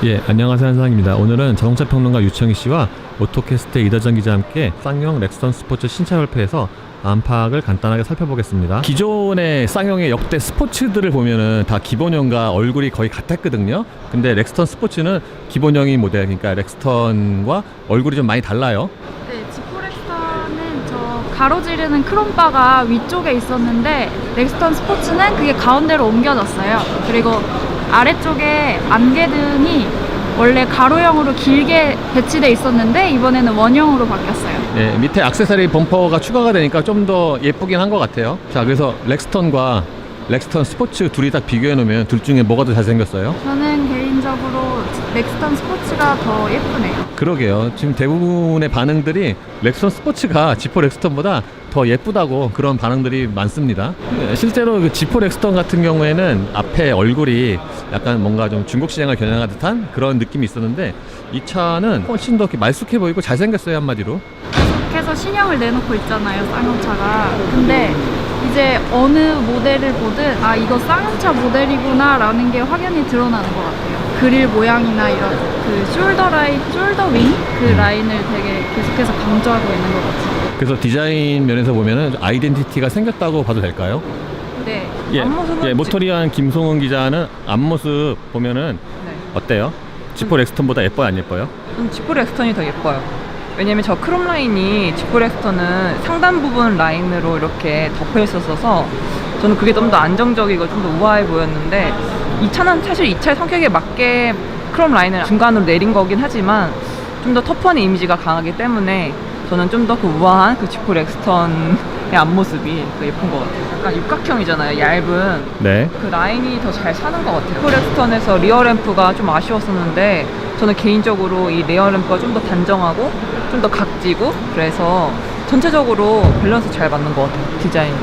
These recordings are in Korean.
예, 안녕하세요, 한상입니다. 오늘은 자동차 평론가 유청희 씨와 오토캐스트의 이다정 기자와 함께 쌍용 렉스턴 스포츠 신차 발표에서 안팎을 간단하게 살펴보겠습니다. 기존의 쌍용의 역대 스포츠들을 보면은 다 기본형과 얼굴이 거의 같았거든요. 근데 렉스턴 스포츠는 기본형인 모델, 그러니까 렉스턴과 얼굴이 좀 많이 달라요. 네, 지포 렉스턴은 저 가로지르는 크롬바가 위쪽에 있었는데 렉스턴 스포츠는 그게 가운데로 옮겨졌어요. 그리고 아래쪽에 안개등이 원래 가로형으로 길게 배치돼 있었는데 이번에는 원형으로 바뀌었어요. 예, 밑에 액세서리 범퍼가 추가가 되니까 좀 더 예쁘긴 한 것 같아요. 자, 그래서 렉스턴과 렉스턴 스포츠 둘이 딱 비교해 놓으면 둘 중에 뭐가 더 잘생겼어요? 저는 개인적으로 렉스턴 스포츠가 더 예쁘네요. 그러게요. 지금 대부분의 반응들이 렉스턴 스포츠가 지포 렉스턴보다 더 예쁘다고 그런 반응들이 많습니다. 실제로 그 지포 렉스턴 같은 경우에는 앞에 얼굴이 약간 뭔가 좀 중국 시장을 겨냥한 듯한 그런 느낌이 있었는데 이 차는 훨씬 더 이렇게 말쑥해 보이고 잘생겼어요, 한마디로. 계속해서 신형을 내놓고 있잖아요, 쌍용차가. 근데 이제 어느 모델을 보든 아 이거 쌍용차 모델이구나 라는 게 확연히 드러나는 것 같아요. 그릴 모양이나 이런 그 숄더 윙 그 라인을 되게 계속해서 강조하고 있는 것 같아요. 그래서 디자인 면에서 보면은 아이덴티티가 생겼다고 봐도 될까요? 네. 예, 앞모습은 예, 모터리한 김송은 기자는 앞모습 보면은 네. 어때요? 지포 렉스턴보다 예뻐요, 안 예뻐요? 지포 렉스턴이 더 예뻐요. 왜냐면 저 크롬 라인이 지포 렉스턴은 상단 부분 라인으로 이렇게 덮여 있었어서 저는 그게 좀 더 안정적이고 좀 더 우아해 보였는데 이 차는 사실 이 차의 성격에 맞게 크롬 라인을 중간으로 내린 거긴 하지만 좀 더 터프한 이미지가 강하기 때문에 저는 좀 더 그 우아한 그 지포 렉스턴의 앞모습이 더 예쁜 것 같아요. 약간 육각형이잖아요. 얇은 네. 그 라인이 더 잘 사는 것 같아요. 지포 렉스턴에서 리어 램프가 좀 아쉬웠었는데 저는 개인적으로 이 리어 램프가 좀 더 단정하고 좀 더 각지고 그래서 전체적으로 밸런스 잘 맞는 것 같아요. 디자인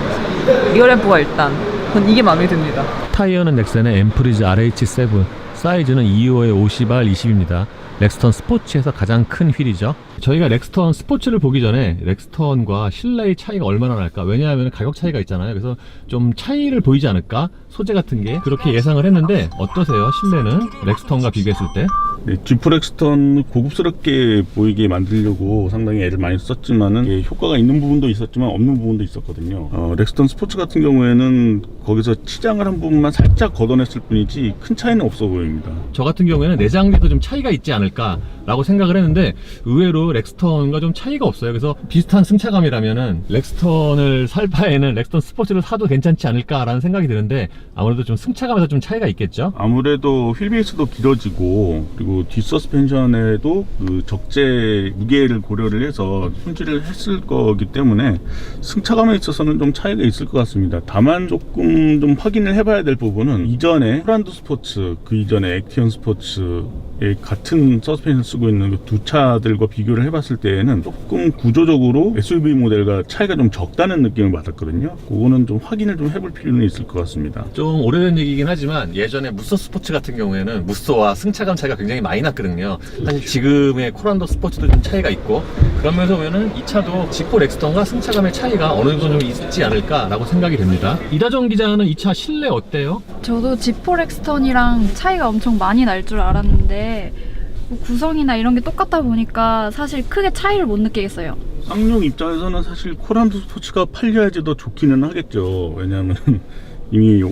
리어 램프가 일단 전 이게 마음에 듭니다. 타이어는 넥센의 엠프리즈 RH7, 사이즈는 225에 50R 20입니다. 렉스턴 스포츠에서 가장 큰 휠이죠. 저희가 렉스턴 스포츠를 보기 전에 렉스턴과 실내의 차이가 얼마나 날까, 왜냐하면 가격 차이가 있잖아요. 그래서 좀 차이를 보이지 않을까, 소재 같은 게, 그렇게 예상을 했는데 어떠세요? 실내는 렉스턴과 비교했을 때? 네, 지프 렉스턴 고급스럽게 보이게 만들려고 상당히 애를 많이 썼지만은 예, 효과가 있는 부분도 있었지만 없는 부분도 있었거든요. 렉스턴 스포츠 같은 경우에는 거기서 치장을 한 부분만 살짝 걷어냈을 뿐이지 큰 차이는 없어 보입니다. 저 같은 경우에는 내장비도 좀 차이가 있지 않을까 라고 생각을 했는데 의외로 렉스턴과 좀 차이가 없어요. 그래서 비슷한 승차감이라면은 렉스턴을 살 바에는 렉스턴 스포츠를 사도 괜찮지 않을까 라는 생각이 드는데 아무래도 좀 승차감에서 좀 차이가 있겠죠. 아무래도 휠 베이스도 길어지고 그리고 뒷서스펜션에도 그 적재 무게를 고려를 해서 손질을 했을 거기 때문에 승차감에 있어서는 좀 차이가 있을 것 같습니다. 다만 조금 좀 확인을 해봐야 될 부분은 이전에 호란도 스포츠, 그 이전에 액티언 스포츠의 같은 서스펜션 쓰고 있는 그 두 차들과 비교를 해봤을 때에는 조금 구조적으로 SUV 모델과 차이가 좀 적다는 느낌을 받았거든요. 그거는 좀 확인을 좀 해볼 필요는 있을 것 같습니다. 좀 오래된 얘기긴 하지만 예전에 무쏘 스포츠 같은 경우에는 무쏘와 승차감 차이가 굉장히 많이 났거든요. 사실 지금의 코란도 스포츠도 좀 차이가 있고, 그러면서 보면은 이 차도 지포 렉스턴과 승차감의 차이가 어느 정도 좀 있지 않을까라고 생각이 됩니다. 이다정 기자는 이 차 실내 어때요? 저도 지포 렉스턴이랑 차이가 엄청 많이 날 줄 알았는데 뭐 구성이나 이런 게 똑같다 보니까 사실 크게 차이를 못 느끼겠어요. 쌍용 입장에서는 사실 코란도 스포츠가 팔려야지 더 좋기는 하겠죠. 왜냐하면 이미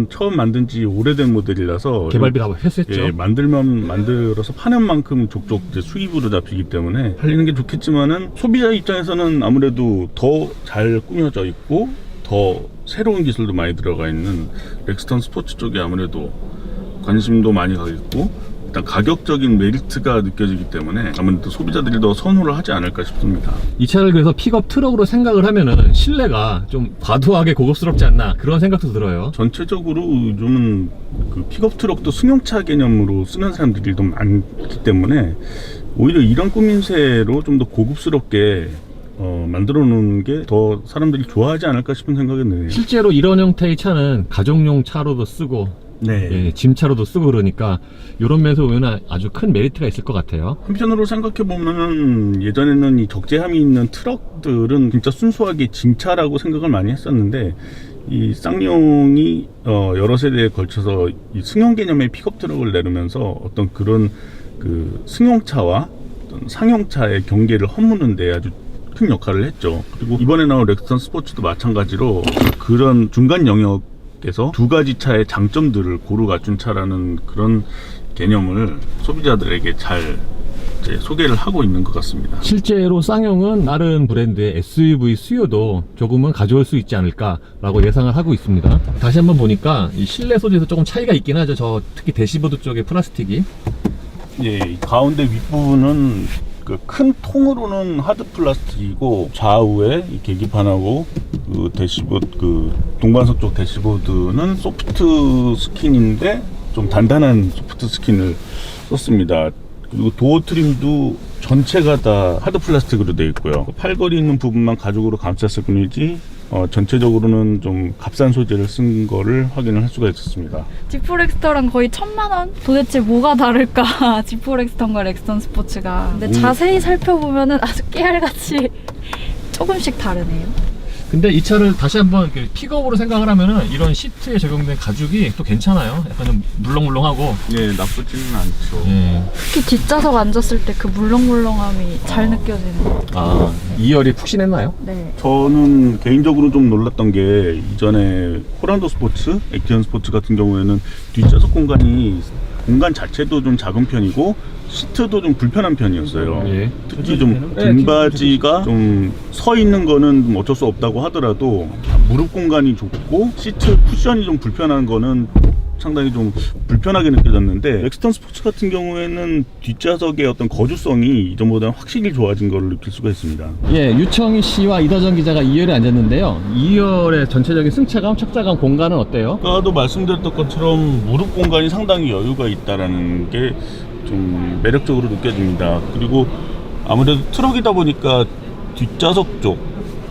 처음 만든 지 오래된 모델이라서 개발비 다 했었죠. 예, 만들어서 파는 만큼 족족 이제 수입으로 잡히기 때문에 팔리는 게 좋겠지만은 소비자 입장에서는 아무래도 더 잘 꾸며져 있고 더 새로운 기술도 많이 들어가 있는 렉스턴 스포츠 쪽에 아무래도 관심도 많이 가겠고 일단 가격적인 메리트가 느껴지기 때문에 아무래도 소비자들이 더 선호를 하지 않을까 싶습니다. 이 차를 그래서 픽업 트럭으로 생각을 하면은 실내가 좀 과도하게 고급스럽지 않나 그런 생각도 들어요. 전체적으로 요즘은 그 픽업 트럭도 승용차 개념으로 쓰는 사람들이 좀 많기 때문에 오히려 이런 꾸밈새로 좀 더 고급스럽게 만들어 놓는 게 더 사람들이 좋아하지 않을까 싶은 생각이 드네요. 실제로 이런 형태의 차는 가정용 차로도 쓰고 네. 예, 짐차로도 쓰고 그러니까 이런 면에서 보면 아주 큰 메리트가 있을 것 같아요. 한편으로 생각해 보면은 예전에는 이 적재함이 있는 트럭들은 진짜 순수하게 짐차라고 생각을 많이 했었는데 이 쌍용이 여러 세대에 걸쳐서 이 승용 개념의 픽업 트럭을 내놓으면서 어떤 그런 그 승용차와 어떤 상용차의 경계를 허무는 데 아주 큰 역할을 했죠. 그리고 이번에 나온 렉스턴 스포츠도 마찬가지로 그런 중간 영역에서 두 가지 차의 장점들을 고루 갖춘 차라는 그런 개념을 소비자들에게 잘 이제 소개를 하고 있는 것 같습니다. 실제로 쌍용은 다른 브랜드의 SUV 수요도 조금은 가져올 수 있지 않을까라고 예상을 하고 있습니다. 다시 한번 보니까 이 실내 소재에서 조금 차이가 있긴 하죠. 저 특히 대시보드 쪽의 플라스틱이. 예, 이 가운데 윗부분은 그 큰 통으로는 하드 플라스틱이고 좌우에 이 계기판하고 그 대시보드 그 동반석 쪽 대시보드는 소프트 스킨인데 좀 단단한 소프트 스킨을 썼습니다. 그리고 도어 트림도 전체가 다 하드 플라스틱으로 되어 있고요. 팔걸이 있는 부분만 가죽으로 감쌌을 뿐이지 전체적으로는 좀 값싼 소재를 쓴 거를 확인을 할 수가 있었습니다. 지포렉스터랑 거의 1000만원? 도대체 뭐가 다를까? 지포렉스턴과 렉스턴 스포츠가. 근데 자세히 살펴보면은 아주 깨알같이 조금씩 다르네요. 근데 이 차를 다시 한번 픽업으로 생각을 하면은 이런 시트에 적용된 가죽이 또 괜찮아요. 약간 좀 물렁물렁하고. 예, 나쁘지는 않죠. 특히 뒷좌석 앉았을 때 그 물렁물렁함이 잘 느껴지는 것 같아요. 아, 2열이 푹신했나요? 네. 저는 개인적으로 좀 놀랐던 게 이전에 호란도 스포츠, 액티언 스포츠 같은 경우에는 뒷좌석 공간 자체도 좀 작은 편이고 시트도 좀 불편한 편이었어요. 예. 특히 좀 등받이가 좀 서 있는 거는 좀 어쩔 수 없다고 하더라도 무릎 공간이 좁고 시트 쿠션이 좀 불편한 거는 상당히 좀 불편하게 느껴졌는데 렉스턴 스포츠 같은 경우에는 뒷좌석의 어떤 거주성이 이전보다 확실히 좋아진 걸 느낄 수가 있습니다. 예, 유청희 씨와 이다정 기자가 2열에 앉았는데요. 2열의 전체적인 승차감, 착자감, 공간은 어때요? 아까도 말씀드렸던 것처럼 무릎 공간이 상당히 여유가 있다라는 게 좀 매력적으로 느껴집니다. 그리고 아무래도 트럭이다 보니까 뒷좌석 쪽,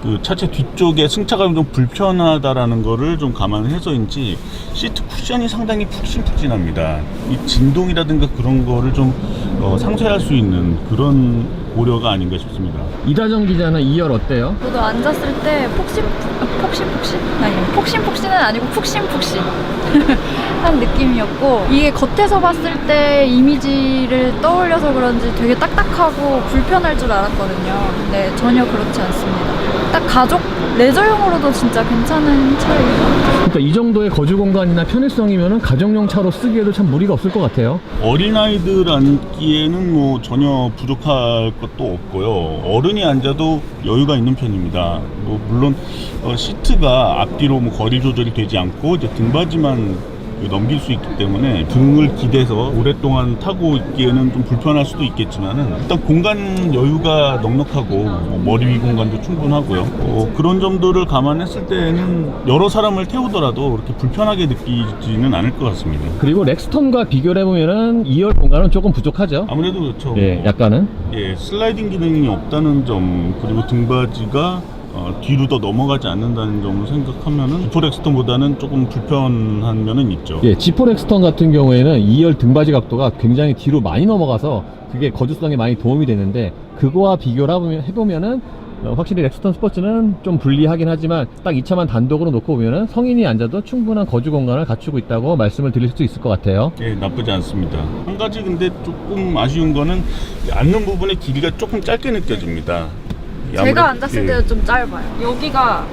그 차체 뒤쪽에 승차감이 좀 불편하다라는 거를 좀 감안해서인지 시트 쿠션이 상당히 푹신푹신합니다. 이 진동이라든가 그런 거를 좀 상쇄할 수 있는 그런 고려가 아닌가 싶습니다. 이다정 기자는 2열 어때요? 저도 앉았을 때 폭신폭신? 아니, 폭신폭신은 아니고 푹신푹신 한 느낌이었고, 이게 겉에서 봤을 때 이미지를 떠올려서 그런지 되게 딱딱하고 불편할 줄 알았거든요. 근데 전혀 그렇지 않습니다. 딱 가족 레저용으로도 진짜 괜찮은 차인 것 같아요. 그러니까 이 정도의 거주 공간이나 편의성이면은 가정용 차로 쓰기에도 참 무리가 없을 것 같아요. 어린아이들 앉기에는 뭐 전혀 부족할 것도 없고요. 어른이 앉아도 여유가 있는 편입니다. 뭐 물론 시트가 앞뒤로 뭐 거리 조절이 되지 않고 이제 등받이만 넘길 수 있기 때문에 등을 기대서 오랫동안 타고 있기에는 좀 불편할 수도 있겠지만은 일단 공간 여유가 넉넉하고 머리 위 공간도 충분하고요. 그런 점들을 감안했을 때는 여러 사람을 태우더라도 그렇게 불편하게 느끼지는 않을 것 같습니다. 그리고 렉스턴과 비교를 해보면은 2열 공간은 조금 부족하죠. 아무래도 그렇죠. 예, 약간은. 예, 슬라이딩 기능이 없다는 점, 그리고 등받이가 뒤로 더 넘어가지 않는다는 점을 생각하면은 지포렉스턴보다는 조금 불편한 면은 있죠. 예, 지포렉스턴 같은 경우에는 2열 등받이 각도가 굉장히 뒤로 많이 넘어가서 그게 거주성에 많이 도움이 되는데, 그거와 비교를 해보면은 확실히 렉스턴 스포츠는 좀 불리하긴 하지만 딱 이 차만 단독으로 놓고 보면은 성인이 앉아도 충분한 거주 공간을 갖추고 있다고 말씀을 드릴 수 있을 것 같아요. 예, 나쁘지 않습니다. 한 가지 근데 조금 아쉬운 거는 앉는 부분의 길이가 조금 짧게 느껴집니다. 제가 앉았을 때도 좀 짧아요. 여기가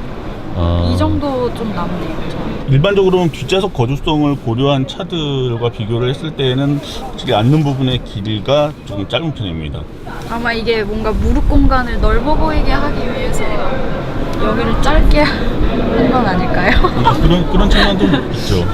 이 정도 좀 남네요. 일반적으로는 뒷좌석 거주성을 고려한 차들과 비교를 했을 때에는 확실히 앉는 부분의 길이가 조금 짧은 편입니다. 아마 이게 뭔가 무릎 공간을 넓어 보이게 하기 위해서 여기를 짧게 한 건 아닐까요? 그런 측면도 있죠.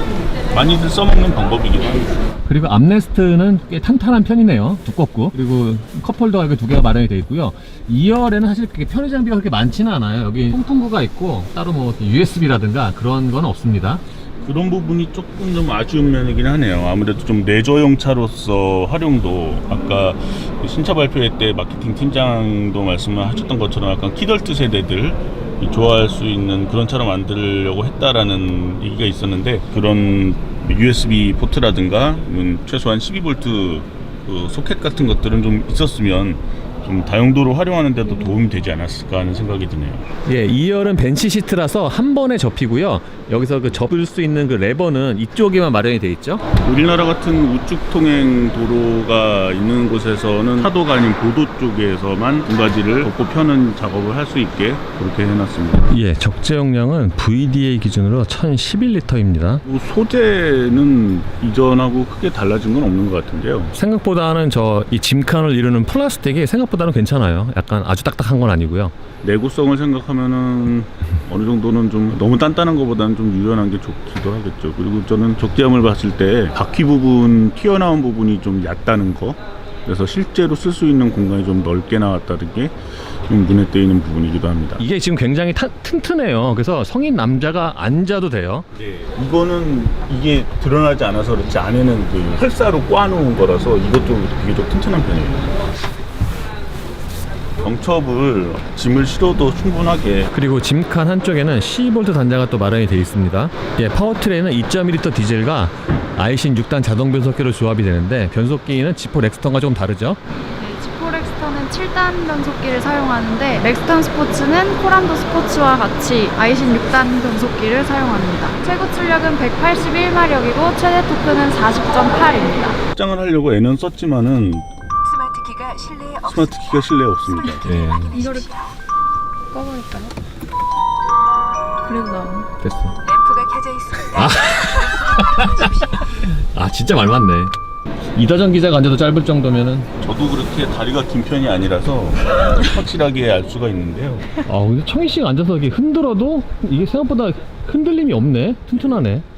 많이들 써먹는 방법이기도 합니다. 그리고 암레스트는 꽤 탄탄한 편이네요. 두껍고. 그리고 컵홀더가 이렇게 두 개가 마련이 되어 있고요. 2열에는 사실 그렇게 편의 장비가 그렇게 많지는 않아요. 여기 통풍구가 있고 따로 뭐 USB라든가 그런 건 없습니다. 그런 부분이 조금 좀 아쉬운 면이긴 하네요. 아무래도 좀 레저용 차로서 활용도 아까 신차 발표회 때 마케팅 팀장도 말씀을 하셨던 것처럼 약간 키덜트 세대들 좋아할 수 있는 그런 차로 만들려고 했다라는 얘기가 있었는데, 그런 USB 포트라든가 최소한 12V 그 소켓 같은 것들은 좀 있었으면 좀 다용도로 활용하는 데도 도움이 되지 않았을까 하는 생각이 드네요. 예, 2열은 벤치 시트라서 한 번에 접히고요. 여기서 그 접을 수 있는 그 레버는 이쪽에만 마련이 돼 있죠. 우리나라 같은 우측 통행 도로가 있는 곳에서는 차도가 아닌 보도 쪽에서만 등받이를 덮고 펴는 작업을 할 수 있게 그렇게 해놨습니다. 예, 적재 용량은 VDA 기준으로 1011리터입니다. 뭐 소재는 이전하고 크게 달라진 건 없는 것 같은데요. 생각보다는 이 짐칸을 이루는 플라스틱이 생각보다는 괜찮아요. 약간 아주 딱딱한 건 아니고요. 내구성을 생각하면은 어느 정도는 좀 너무 단단한 것보다는 좀 유연한 게 좋기도 하겠죠. 그리고 저는 적재함을 봤을 때 바퀴 부분 튀어나온 부분이 좀 얕다는 거, 그래서 실제로 쓸 수 있는 공간이 좀 넓게 나왔다는 게 좀 눈에 띄는 부분이기도 합니다. 이게 지금 굉장히 튼튼해요. 그래서 성인 남자가 앉아도 돼요. 이거는 이게 드러나지 않아서 그렇지 안에는 그 펄사로 꽈놓은 거라서 이것도 비교적 튼튼한 편이에요. 경첩을 짐을 실어도 충분하게. 그리고 짐칸 한쪽에는 12V 단자가 또 마련이 되어 있습니다. 예, 파워트레인은 2.2L 디젤과 아이신 6단 자동 변속기로 조합이 되는데 변속기는 지포 렉스턴과 조금 다르죠. 네, 지포 렉스턴은 7단 변속기를 사용하는데 렉스턴 스포츠는 코란도 스포츠와 같이 아이신 6단 변속기를 사용합니다. 최고 출력은 181마력이고 최대 토크는 40.8입니다. 확장을 하려고 애는 썼지만은 스마트키가 실내에 스마트키가 실내에 없습니다. 예, 이거를 꺼버릴까요? 그래도 나오네. 됐어. 램프가 켜져 있습니다. 아, 진짜 말 많네. 이다정 기자가 앉아도 짧을 정도면은. 저도 그렇게 다리가 긴 편이 아니라서 확실하게 알 수가 있는데요. 근데 청희 씨가 앉아서 이렇게 흔들어도 이게 생각보다 흔들림이 없네. 튼튼하네.